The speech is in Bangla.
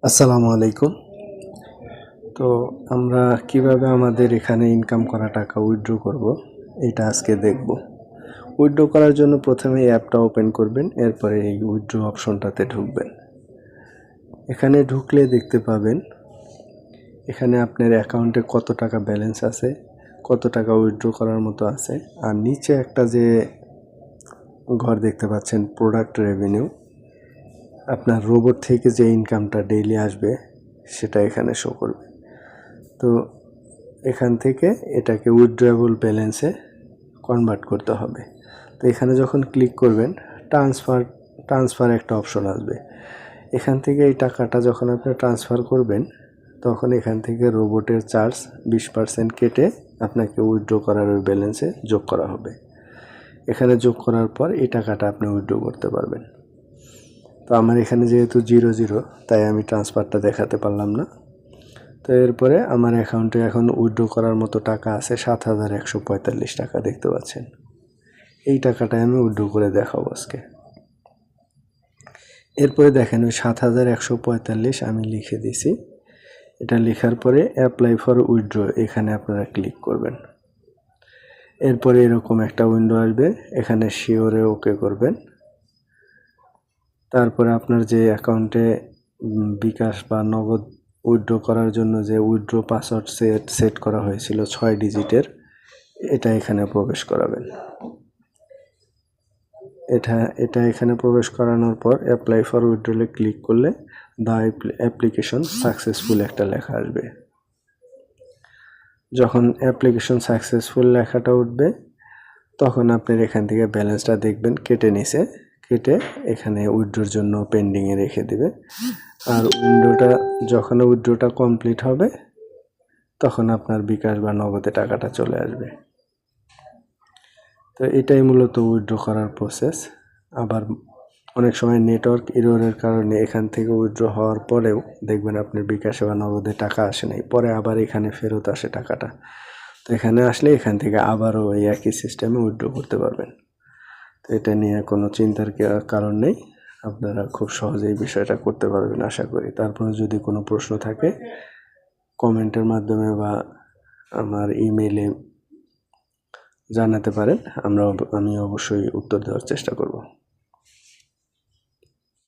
আসসালামু আলাইকুম। তো আমরা কিভাবে আমাদের এখানে ইনকাম করা টাকা উইথড্র করব এটা আজকে দেখব। উইথড্র করার জন্য প্রথমে অ্যাপটা ওপেন করবেন, এরপরে এই উইথড্র অপশনটাতে ঢুকবেন। এখানে ঢুকলে দেখতে পাবেন এখানে আপনার অ্যাকাউন্টে কত টাকা ব্যালেন্স আছে, কত টাকা উইথড্র করার মতো আছে, আর নিচে একটা যে ঘর দেখতে পাচ্ছেন প্রোডাক্ট রেভিনিউ, আপনার রোবট থেকে যে ইনকামটা ডেইলি আসবে সেটা এখানে শো করবে। তো এখান থেকে এটাকে উইথড্রয়েবল ব্যালেন্সে কনভার্ট করতে হবে। তো এখানে যখন ক্লিক করবেন ট্রান্সফার একটা অপশন আসবে। এখান থেকে এই টাকাটা যখন আপনি ট্রান্সফার করবেন তখন এখান থেকে রোবটের চার্জ 20% কেটে আপনাকে উইথড্র করার ওই ব্যালেন্সে যোগ করা হবে। এখানে যোগ করার পর এই টাকাটা আপনি উইথড্র করতে পারবেন। তো আমার এখানে যেহেতু 0 তাই আমি ট্রান্সফারটা দেখাতে পারলাম না। তো এরপরে আমার অ্যাকাউন্টে এখন উইথড্র করার মতো টাকা আছে 7,145 টাকা দেখতে পাচ্ছেন। এই টাকাটাই আমি উইথড্র করে দেখাবো আজকে। এরপরে দেখেন ওই 7,145 আমি লিখে দিছি। এটা লেখার পরে অ্যাপ্লাই ফর উইথড্র এখানে আপনারা ক্লিক করবেন। এরপরে এরকম একটা উইন্ডো আসবে, এখানে শিওরে ওকে করবেন। তারপরে আপনার যে অ্যাকাউন্টে বিকাশ বা নগদ উইথড্র করার জন্য যে উইথড্র পাসওয়ার্ড সেট করা হয়েছিল 6 ডিজিটের, এটা এখানে প্রবেশ করাবেন। এটা এখানে প্রবেশ করানোর পর অ্যাপ্লাই ফর উইথড্রলে ক্লিক করলে দ্য অ্যাপ্লিকেশন সাকসেসফুল একটা লেখা আসবে। যখন অ্যাপ্লিকেশন সাকসেসফুল লেখাটা উঠবে তখন আপনার এখান থেকে ব্যালেন্সটা দেখবেন কেটে নিছে, কেটে এখানে উইথড্রোর জন্য পেন্ডিংয়ে রেখে দেবে। আর যখন উইথড্রোটা কমপ্লিট হবে তখন আপনার বিকাশ বা নগদে টাকাটা চলে আসবে। তো এটাই মূলত উইথড্র করার প্রসেস। আবার অনেক সময় নেটওয়ার্ক এররের কারণে এখান থেকে উইথড্র হওয়ার পরেও দেখবেন আপনার বিকাশে বা নগদে টাকা আসে নাই, পরে আবার এখানে ফেরত আসে টাকাটা। তো এখানে আসলে এখান থেকে আবারও এই একই সিস্টেমে উইথড্র করতে পারবেন। তো এটা নিয়ে কোনো চিন্তার কারণ নেই, আপনারা খুব সহজেই বিষয়টা করতে পারবেন আশা করি। তারপরে যদি কোনো প্রশ্ন থাকে কমেন্টের মাধ্যমে বা আমার ইমেইলে জানাতে পারেন, আমি অবশ্যই উত্তর দেওয়ার চেষ্টা করব।